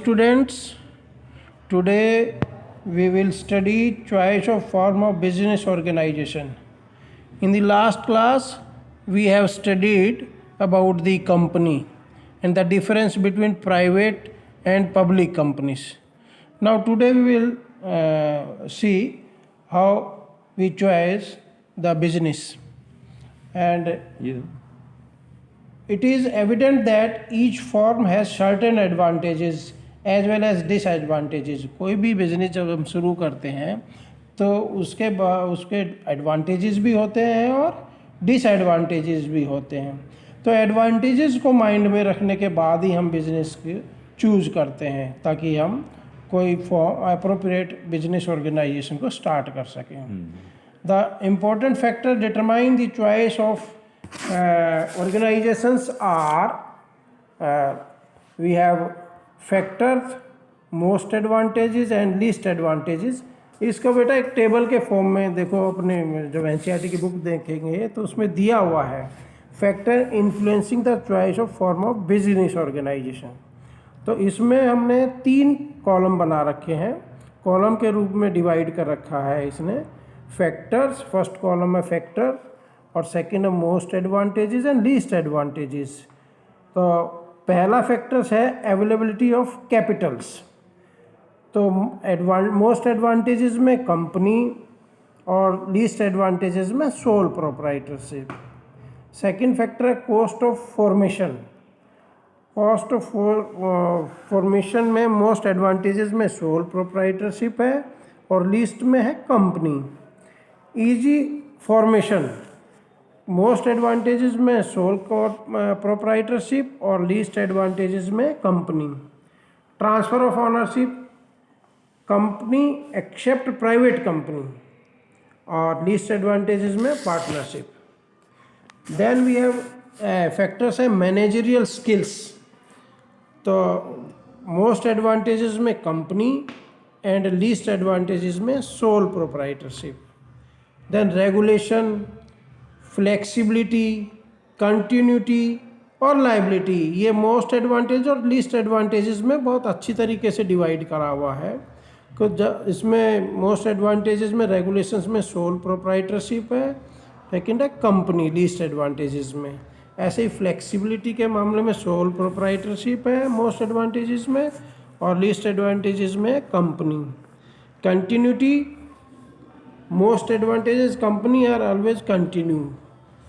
students, today we will study choice of form of business organization. In the last class, we have studied about the company and the difference between private and public companies. Now today we will see how we choose the business. And it is evident that each form has certain advantages as well as disadvantages. कोई भी business जब हम शुरू करते हैं तो उसके advantages भी होते हैं और डिसएडवांटेजेस भी होते हैं. तो एडवांटेजेस को माइंड में रखने के बाद ही हम बिजनेस के चूज़ करते हैं ताकि हम कोई अप्रोप्रिएट बिजनेस ऑर्गेनाइजेशन को स्टार्ट कर सकें. The important factor determine the choice of organizations are we have factors, most advantages and least advantages. इसको बेटा एक टेबल के फॉर्म में देखो, अपने जब एनसीईआरटी की बुक देखेंगे तो उसमें दिया हुआ है factor influencing the choice of form of business organisation. तो इसमें हमने 3 कॉलम बना रखे हैं, कॉलम के रूप में डिवाइड कर रखा है इसने. फैक्टर्स, फर्स्ट कॉलम है फैक्टर और सेकेंड है most advantages and least advantages. तो पहला फैक्टर्स है अवेलेबिलिटी ऑफ कैपिटल्स. तो मोस्ट एडवांटेजेस में कंपनी और लीस्ट एडवांटेजेस में सोल प्रोप्राइटरशिप. सेकेंड फैक्टर है cost of formation. Cost of formation में मोस्ट एडवांटेजेस में सोल प्रोप्राइटरशिप है और लीस्ट में है company. Easy formation, most advantages में सोल प्रोप्राइटरशिप और लीस्ट एडवांटेजेस में company. Transfer of ownership, company accept private company और लीस्ट एडवांटेजेस में partnership. Then we have factors है मैनेजरियल स्किल्स. तो मोस्ट एडवांटेजेस में कंपनी एंड लीस्ट एडवांटेजेस में sole proprietorship. Then regulation, flexibility, continuity और liability, ये most advantage और least advantages में बहुत अच्छी तरीके से डिवाइड करा हुआ है. इसमें मोस्ट एडवांटेजेस में रेगुलेशंस में सोल प्रोप्राइटरशिप है, सेकेंड है कंपनी लीस्ट एडवांटेजेस में. ऐसे ही फ्लेक्सिबिलिटी के मामले में सोल प्रोप्राइटरशिप है मोस्ट एडवांटेजेस में और लीस्ट एडवांटेजेस में company. Continuity, most advantages company are always continue,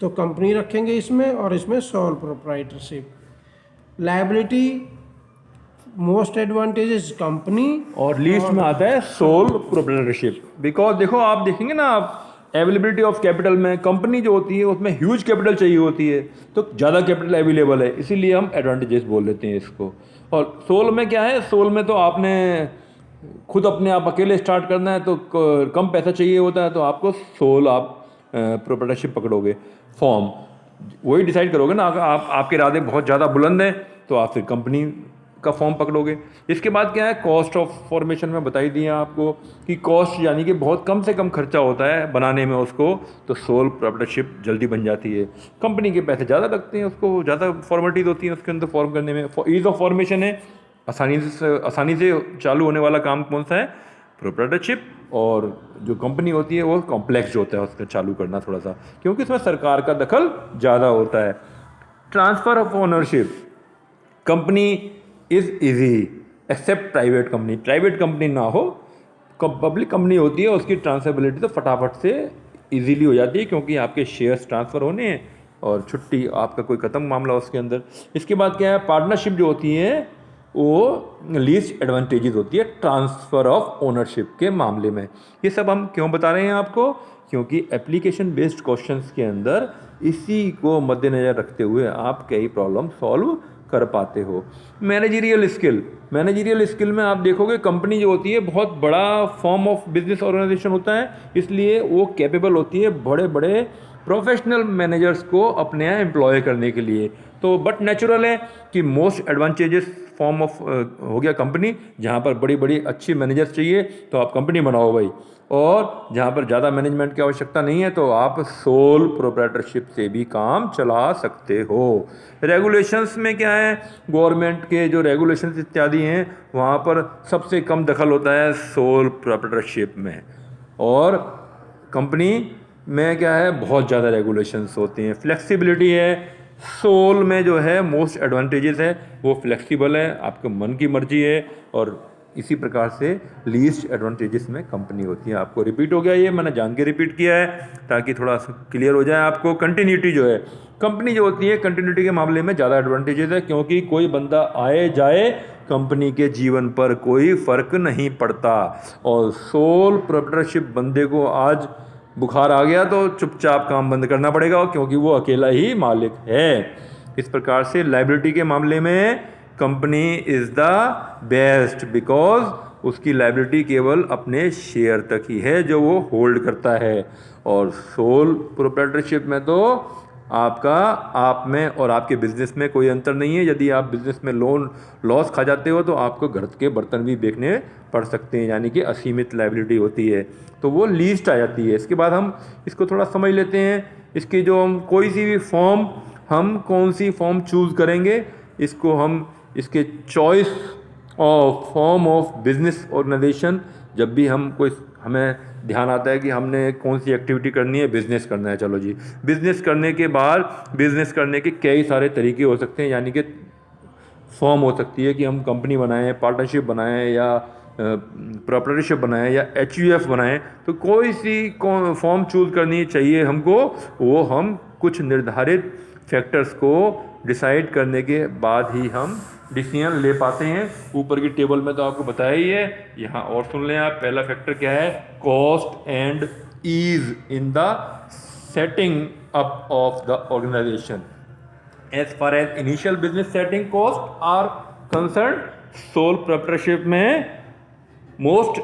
तो कंपनी रखेंगे इसमें और इसमें sole proprietorship. Liability, most advantages company और लीस्ट में आता है सोल प्रोप्राइटरशिप. बिकॉज देखो, आप देखेंगे ना, आप अवेलेबिलिटी ऑफ कैपिटल में कंपनी जो होती है उसमें ह्यूज कैपिटल चाहिए होती है, तो ज़्यादा कैपिटल अवेलेबल है, इसीलिए हम एडवांटेजेस बोल लेते हैं इसको. और सोल में क्या है, सोल में तो आपने खुद अपने आप अकेले स्टार्ट करना है तो कम पैसा चाहिए होता है, तो आपको सोल आप प्रोप्राइटरशिप पकड़ोगे. फॉर्म वही डिसाइड करोगे ना, अगर आपके इरादे बहुत ज़्यादा बुलंद हैं तो आप फिर कंपनी का फॉर्म पकड़ोगे. इसके बाद क्या है, कॉस्ट ऑफ फॉर्मेशन में बताई दिया आपको कि कॉस्ट यानी कि बहुत कम से कम खर्चा होता है बनाने में उसको, तो सोल प्रोप्राइटरशिप जल्दी बन जाती है. कंपनी के पैसे ज़्यादा लगते हैं, उसको ज़्यादा फॉर्मेलिटीज होती हैं उसके अंदर फॉर्म करने में. ईज ऑफ फॉर्मेशन है, आसानी से चालू होने वाला काम कौन सा है, प्रोप्राइटरशिप. और जो कंपनी होती है वो कॉम्प्लेक्स जो होता है उसका चालू करना थोड़ा सा, क्योंकि इसमें सरकार का दखल ज़्यादा होता है. Transfer of ownership, company is easy accept private company. Private company ना हो, पब्लिक कंपनी होती है, उसकी ट्रांसफरेबिलिटी तो फटाफट से इजीली हो जाती है, क्योंकि आपके शेयर्स ट्रांसफ़र होने हैं और छुट्टी, आपका कोई ख़त्म मामला उसके अंदर. इसके बाद क्या है, पार्टनरशिप जो होती है वो लीस्ट एडवांटेजेस होती है ट्रांसफ़र ऑफ ओनरशिप के मामले में. ये सब हम क्यों बता रहे हैं आपको, क्योंकि एप्लीकेशन बेस्ड क्वेश्चंस के अंदर इसी को मद्देनज़र रखते हुए आप कई प्रॉब्लम सॉल्व कर पाते हो. मैनेजरियल स्किल, मैनेजरियल स्किल में आप देखोगे कंपनी जो होती है बहुत बड़ा फॉर्म ऑफ बिजनेस ऑर्गेनाइजेशन होता है, इसलिए वो कैपेबल होती है बड़े बड़े प्रोफेशनल मैनेजर्स को अपने यहाँ एम्प्लॉय करने के लिए. तो बट नेचुरल है कि मोस्ट एडवांटेजेस फॉर्म ऑफ हो गया कंपनी, जहाँ पर बड़ी बड़ी अच्छी मैनेजर्स चाहिए तो आप कंपनी बनाओ भाई, और जहाँ पर ज़्यादा मैनेजमेंट की आवश्यकता नहीं है तो आप सोल प्रोप्राइटरशिप से भी काम चला सकते हो। रेगुलेशंस में क्या है, गवर्नमेंट के जो रेगुलेशंस इत्यादि हैं वहाँ पर सबसे कम दखल होता है सोल प्रोप्राइटरशिप में, और कंपनी में क्या है बहुत ज़्यादा रेगुलेशंस होती हैं। फ्लेक्सिबिलिटी है, सोल में जो है मोस्ट एडवांटेजेस है वो फ्लेक्सिबल है, आपके मन की मर्जी है, और इसी प्रकार से लीस्ट एडवांटेजेस में कंपनी होती है। आपको रिपीट हो गया, ये मैंने जान के रिपीट किया है ताकि थोड़ा क्लियर हो जाए आपको। कंटिन्यूटी जो है, कंपनी जो होती है कंटिन्यूटी के मामले में ज़्यादा एडवांटेजेस है, क्योंकि कोई बंदा आए जाए कंपनी के जीवन पर कोई फ़र्क नहीं पड़ता। और सोल प्रोप्राइटरशिप बंदे को आज बुखार आ गया तो चुपचाप काम बंद करना पड़ेगा, क्योंकि वो अकेला ही मालिक है। इस प्रकार से लायबिलिटी के मामले में company is the best, because उसकी लायबिलिटी केवल अपने शेयर तक ही है जो वो होल्ड करता है। और सोल प्रोप्राइटरशिप में तो आपका आप में और आपके बिजनेस में कोई अंतर नहीं है। यदि आप बिजनेस में लोन लॉस खा जाते हो तो आपको घर के बर्तन भी बेचने पड़ सकते हैं, यानी कि असीमित लायबिलिटी होती है, तो वो लीस्ट आ जाती है। इसके बाद हम इसको थोड़ा समझ लेते हैं। इसकी जो हम कोई सी भी फॉर्म, हम कौन सी फॉर्म चूज़ करेंगे, इसको हम इसके choice of form of business organisation, जब भी हम कोई हमें ध्यान आता है कि हमने कौन सी एक्टिविटी करनी है, बिज़नेस करना है, चलो जी बिज़नेस करने के बाद बिज़नेस करने के कई सारे तरीके हो सकते हैं, यानी कि फॉर्म हो सकती है कि हम कंपनी बनाएं, पार्टनरशिप बनाएं, या प्रोप्राइटरशिप बनाएं, या एचयूएफ बनाएं। तो कोई सी फॉर्म चूज़ करनी चाहिए हमको, वो हम कुछ निर्धारित फैक्टर्स को डिसाइड करने के बाद ही हम डिसीजन ले पाते हैं। ऊपर की टेबल में तो आपको बताया ही है, यहाँ और सुन लें आप। पहला फैक्टर क्या है, cost and ease in the setting up of the organisation. As far as initial business setting cost are concerned, sole proprietorship में मोस्ट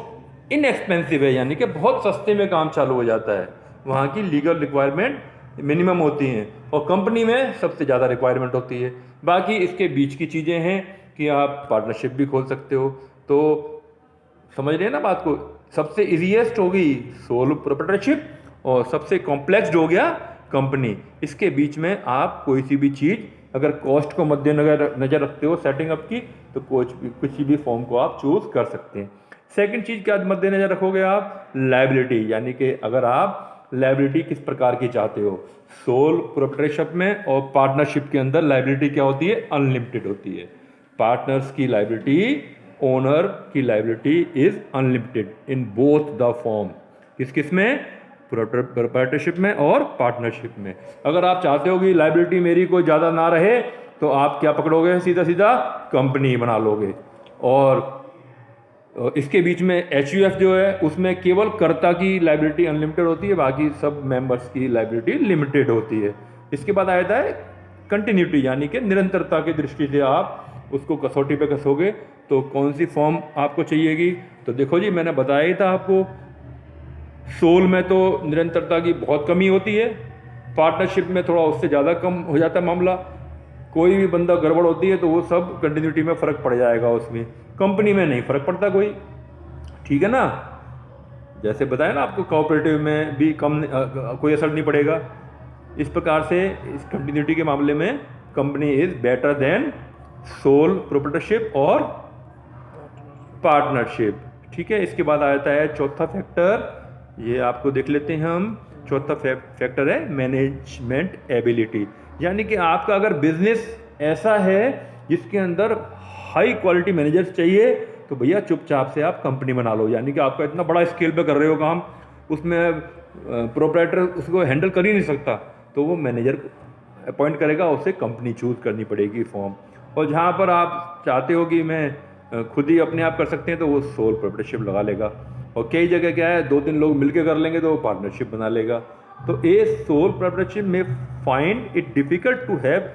इनएक्सपेंसिव है, यानी कि बहुत सस्ते में काम चालू हो जाता है। वहाँ की लीगल रिक्वायरमेंट मिनिमम होती हैं और कंपनी में सबसे ज़्यादा रिक्वायरमेंट होती है। बाकी इसके बीच की चीज़ें हैं कि आप पार्टनरशिप भी खोल सकते हो। तो समझ रहे हैं ना बात को। सबसे इजीएस्ट होगी सोल प्रोप्राइटरशिप और सबसे कॉम्प्लेक्स्ड हो गया कंपनी। इसके बीच में आप कोई सी भी चीज़, अगर कॉस्ट को मद्देनजर रखते हो सेटिंग अप की, तो कुछ भी फॉर्म को आप चूज़ कर सकते हैं। सेकंड चीज़ क्या मद्देनजर रखोगे आप, लायबिलिटी, यानी कि अगर आप लायबिलिटी किस प्रकार की चाहते हो। सोल प्रोप्राइटरशिप में और पार्टनरशिप के अंदर लायबिलिटी क्या होती है, अनलिमिटेड होती है। पार्टनर्स की लायबिलिटी, ओनर की liability is unlimited in both the form. किस किस में, प्रोप्राइटरशिप में और पार्टनरशिप में। अगर आप चाहते हो कि लायबिलिटी मेरी कोई ज़्यादा ना रहे तो आप क्या पकड़ोगे, सीधा सीधा कंपनी बना लोगे। और इसके बीच में एचयूएफ जो है उसमें केवल कर्ता की लायबिलिटी अनलिमिटेड होती है, बाकी सब मेंबर्स की लायबिलिटी लिमिटेड होती है। इसके बाद आ जाता है कंटिन्यूटी, यानी कि निरंतरता की दृष्टि से आप उसको कसौटी पे कसोगे तो कौन सी फॉर्म आपको चाहिएगी। तो देखो जी, मैंने बताया ही था आपको, सोल में तो निरंतरता की बहुत कमी होती है, पार्टनरशिप में थोड़ा उससे ज़्यादा कम हो जाता है मामला। कोई भी बंदा गड़बड़ होती है तो वो सब कंटिन्यूटी में फ़र्क पड़ जाएगा उसमें, कंपनी में नहीं फ़र्क पड़ता कोई, ठीक है ना। जैसे बताया ना आपको, कोऑपरेटिव में भी कोई असर नहीं पड़ेगा। इस प्रकार से इस कंटिन्यूटी के मामले में company is better than sole proprietorship और पार्टनरशिप, ठीक है। इसके बाद आता है चौथा फैक्टर, ये आपको देख लेते हैं हम। चौथा फैक्टर है मैनेजमेंट एबिलिटी, यानी कि आपका अगर बिजनेस ऐसा है जिसके अंदर हाई क्वालिटी मैनेजर्स चाहिए तो भैया चुपचाप से आप कंपनी बना लो। यानी कि आपका इतना बड़ा स्केल पे कर रहे हो काम, उसमें प्रोप्राइटर उसको हैंडल कर ही नहीं सकता, तो वो मैनेजर अपॉइंट करेगा, उसे कंपनी चूज़ करनी पड़ेगी फॉर्म। और जहाँ पर आप चाहते हो कि मैं खुद ही अपने आप कर सकते हैं तो वो सोल प्रोप्राइटरशिप लगा लेगा। और कई जगह क्या है, 2-3 लोग मिलकर कर लेंगे तो वो पार्टनरशिप बना लेगा। तो ए सोल प्रोप्राइटरशिप में find it difficult to have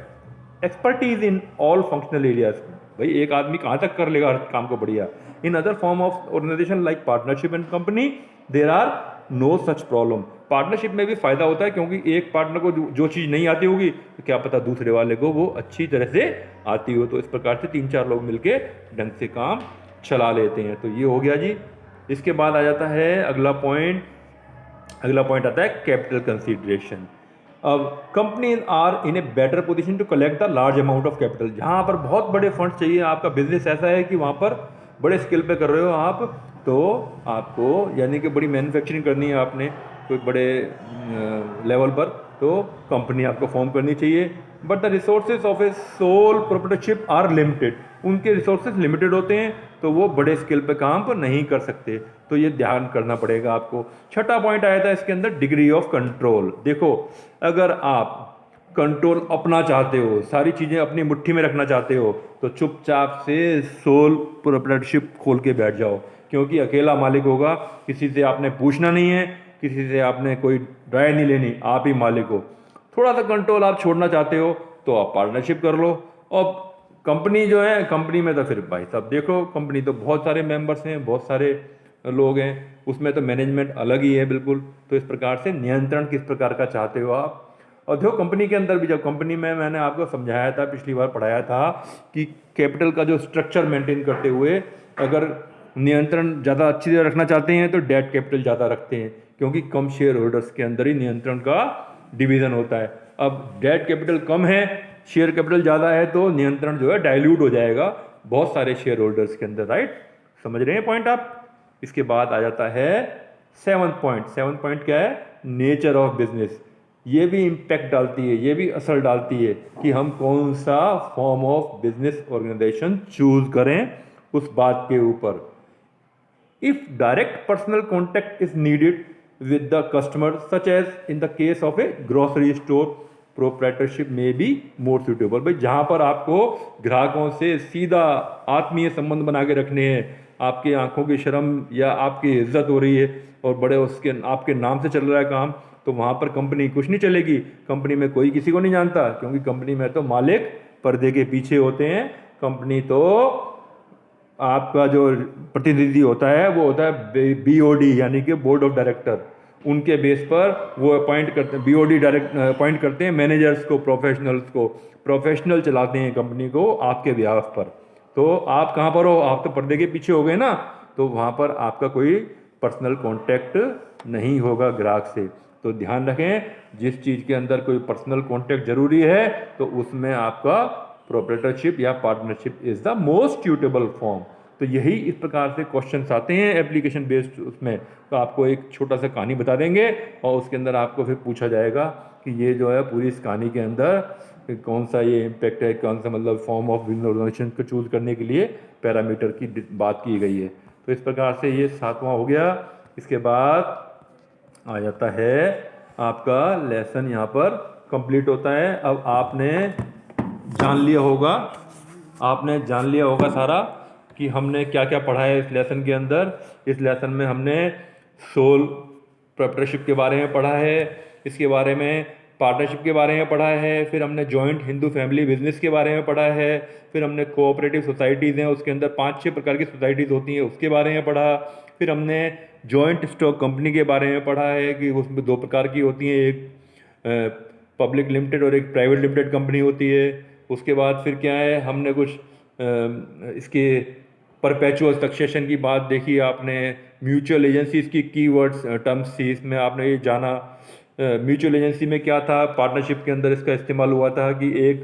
expertise in all functional areas. भाई एक आदमी कहाँ तक कर लेगा हर काम को बढ़िया। In other form of organisation like partnership and company there are no such problem. Partnership में भी फ़ायदा होता है, क्योंकि एक पार्टनर को जो चीज़ नहीं आती होगी तो क्या पता दूसरे वाले को वो अच्छी तरह से आती हो। तो इस प्रकार से 3-4 लोग मिलके ढंग से काम चला लेते हैं। तो ये हो गया जी। इसके बाद आ जाता है अगला पॉइंट आता है कैपिटल कंसीडरेशन। अब companies are in a better position to collect the large amount of capital. जहाँ पर बहुत बड़े फंड चाहिए, आपका बिजनेस ऐसा है कि वहाँ पर बड़े स्केल पे कर रहे हो आप, तो आपको यानी कि बड़ी मैन्युफैक्चरिंग करनी है आपने कोई बड़े लेवल पर, तो कंपनी आपको फॉर्म करनी चाहिए। But the resources of a sole proprietorship are limited. उनके रिसोर्सेज लिमिटेड होते हैं, तो वो बड़े स्केल पे काम पर नहीं कर सकते। तो ये ध्यान करना पड़ेगा आपको। छठा पॉइंट आया था इसके अंदर, डिग्री ऑफ कंट्रोल। देखो, अगर आप कंट्रोल अपना चाहते हो, सारी चीज़ें अपनी मुट्ठी में रखना चाहते हो, तो चुपचाप से सोल प्रोप्राइटरशिप खोल के बैठ जाओ, क्योंकि अकेला मालिक होगा, किसी से आपने पूछना नहीं है, किसी से आपने कोई राय नहीं लेनी, आप ही मालिक हो। थोड़ा सा कंट्रोल आप छोड़ना चाहते हो तो आप पार्टनरशिप कर लो। और कंपनी जो है, कंपनी में तो फिर भाई साहब देखो, कंपनी तो बहुत सारे मेंबर्स हैं, बहुत सारे लोग हैं, उसमें तो मैनेजमेंट अलग ही है बिल्कुल। तो इस प्रकार से नियंत्रण किस प्रकार का चाहते हो आप। और देखो कंपनी के अंदर भी, जब कंपनी में मैंने आपको समझाया था, पिछली बार पढ़ाया था कि कैपिटल का जो स्ट्रक्चर मेंटेन करते हुए अगर नियंत्रण ज़्यादा अच्छी तरह रखना चाहते हैं तो डेट कैपिटल ज़्यादा रखते हैं, क्योंकि कम शेयर होल्डर्स के अंदर ही नियंत्रण का डिवीज़न होता है। अब डेट कैपिटल कम है, शेयर कैपिटल ज़्यादा है, तो नियंत्रण जो है डाइल्यूट हो जाएगा बहुत सारे शेयर होल्डर्स के अंदर। राइट, समझ रहे हैं पॉइंट आप। इसके बाद आ जाता है सेवंथ पॉइंट क्या है, नेचर ऑफ बिजनेस। ये भी इम्पैक्ट डालती है, ये भी असर डालती है कि हम कौन सा form of business organisation choose करें उस बात के ऊपर। If direct personal contact is needed with the customer, such as in the case of a grocery store, proprietorship may be more suitable। भाई जहाँ पर आपको ग्राहकों से सीधा आत्मीय संबंध बना के रखने हैं, आपके आंखों की शर्म या आपकी इज्जत हो रही है और बड़े उसके आपके नाम से चल रहा है काम, तो वहाँ पर कंपनी कुछ नहीं चलेगी। कंपनी में कोई किसी को नहीं जानता, क्योंकि कंपनी में तो मालिक पर्दे के पीछे होते हैं। कंपनी तो आपका जो प्रतिनिधि होता है वो होता है BOD, यानी कि बोर्ड ऑफ डायरेक्टर। उनके बेस पर वो अपॉइंट करते हैं, BOD डायरेक्ट अपॉइंट करते हैं मैनेजर्स को, प्रोफेशनल्स को। प्रोफेशनल चलाते हैं कंपनी को आपके बिहाफ पर। तो आप कहाँ पर हो, आप तो पर्दे के पीछे हो गए ना, तो वहाँ पर आपका कोई पर्सनल कॉन्टैक्ट नहीं होगा ग्राहक से। तो ध्यान रखें, जिस चीज़ के अंदर कोई पर्सनल कॉन्टैक्ट जरूरी है तो उसमें आपका प्रोप्राइटरशिप या partnership is the most suitable form. तो यही इस प्रकार से क्वेश्चंस आते हैं एप्लीकेशन बेस्ड उसमें। तो आपको एक छोटा सा कहानी बता देंगे और उसके अंदर आपको फिर पूछा जाएगा कि ये जो है पूरी इस कहानी के अंदर कौन सा ये इम्पैक्ट है, कौन सा मतलब फॉर्म ऑफ बिजनेस ऑर्गेनाइजेशन को चूज करने के लिए पैरामीटर की बात की गई है। तो इस प्रकार से ये 7वां हो गया। इसके बाद आ जाता है आपका लेसन, यहाँ पर कंप्लीट होता है। अब आपने जान लिया होगा सारा कि हमने क्या क्या पढ़ा है इस लेसन के अंदर। इस लेसन में हमने सोल प्रोप्राइटरशिप के बारे में पढ़ा है, इसके बारे में पार्टनरशिप के बारे में पढ़ा है, फिर हमने जॉइंट हिंदू फैमिली बिजनेस के बारे में पढ़ा है, फिर हमने कोऑपरेटिव सोसाइटीज़ हैं उसके अंदर 5-6 प्रकार की सोसाइटीज़ होती हैं उसके बारे में पढ़ा, फिर हमने जॉइंट स्टॉक कंपनी के बारे में पढ़ा है कि उसमें 2 प्रकार की होती हैं, एक पब्लिक लिमिटेड और एक प्राइवेट लिमिटेड कंपनी होती है। उसके बाद फिर क्या है, हमने कुछ इसके परपेचुअल सक्सेशन की बात देखी आपने, म्यूचुअल एजेंसीज की कीवर्ड्स टर्म्स थी, इसमें आपने ये जाना म्यूचुअल एजेंसी में क्या था, पार्टनरशिप के अंदर इसका इस्तेमाल हुआ था कि एक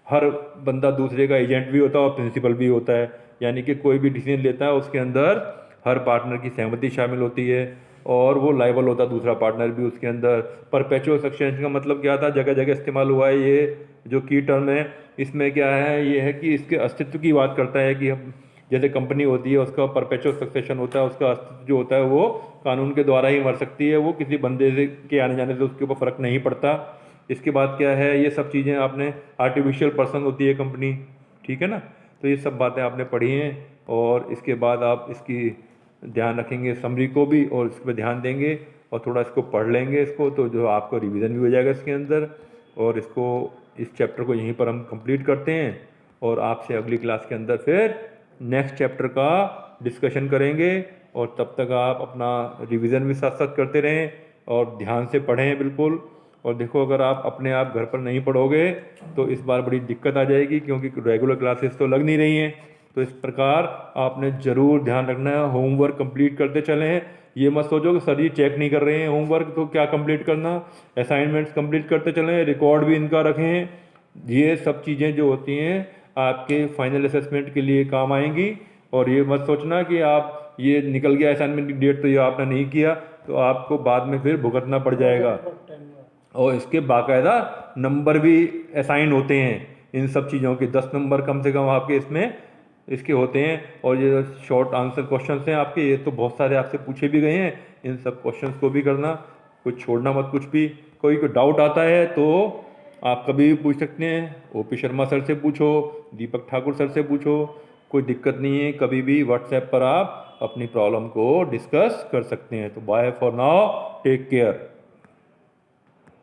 हर बंदा दूसरे का एजेंट भी होता है और प्रिंसिपल भी होता है, यानी कि कोई भी डिसीजन लेता है उसके अंदर हर पार्टनर की सहमति शामिल होती है और वो लाइबल होता है दूसरा पार्टनर भी उसके अंदर। परपेचुअल सक्सेशन का मतलब क्या था, जगह जगह इस्तेमाल हुआ है ये जो की टर्म है। इसमें क्या है, ये है कि इसके अस्तित्व की बात करता है कि हम जैसे कंपनी होती है उसका परपेचुअल सक्सेशन होता है, उसका अस्तित्व जो होता है वो कानून के द्वारा ही मर सकती है, वो किसी बंदे से के आने जाने से उसके ऊपर फ़र्क नहीं पड़ता। इसके बाद क्या है, ये सब चीज़ें आपने आर्टिफिशियल पर्सन होती है कंपनी, ठीक है ना। तो ये सब बातें आपने पढ़ी हैं और इसके बाद आप इसकी ध्यान रखेंगे समरी को भी और इस पर ध्यान देंगे और थोड़ा इसको पढ़ लेंगे इसको, तो जो आपको रिवीजन भी हो जाएगा इसके अंदर। और इसको इस चैप्टर को यहीं पर हम कंप्लीट करते हैं और आपसे अगली क्लास के अंदर फिर नेक्स्ट चैप्टर का डिस्कशन करेंगे और तब तक आप अपना रिवीजन भी साथ साथ करते रहें और ध्यान से पढ़ें बिल्कुल। और देखो अगर आप अपने आप घर पर नहीं पढ़ोगे तो इस बार बड़ी दिक्कत आ जाएगी, क्योंकि रेगुलर क्लासेस तो लग नहीं रही हैं। तो इस प्रकार आपने ज़रूर ध्यान रखना है, होमवर्क कंप्लीट करते चलें। ये मत सोचो कि सर जी चेक नहीं कर रहे हैं होमवर्क तो क्या कंप्लीट करना, असाइनमेंट्स कंप्लीट करते चलें, रिकॉर्ड भी इनका रखें। ये सब चीज़ें जो होती हैं आपके फाइनल असेसमेंट के लिए काम आएंगी। और ये मत सोचना कि आप ये निकल गया असाइनमेंट की डेट तो ये आपने नहीं किया तो आपको बाद में फिर भुगतना पड़ जाएगा। और इसके बाकायदा नंबर भी असाइन होते हैं इन सब चीज़ों के, 10 नंबर कम से कम आपके इसमें इसके होते हैं। और ये शॉर्ट आंसर क्वेश्चंस हैं आपके, ये तो बहुत सारे आपसे पूछे भी गए हैं, इन सब क्वेश्चंस को भी करना, कुछ छोड़ना मत कुछ भी। कोई डाउट आता है तो आप कभी भी पूछ सकते हैं, ओपी शर्मा सर से पूछो, दीपक ठाकुर सर से पूछो, कोई दिक्कत नहीं है। कभी भी व्हाट्सएप पर आप अपनी प्रॉब्लम को डिस्कस कर सकते हैं। तो bye for now, take care.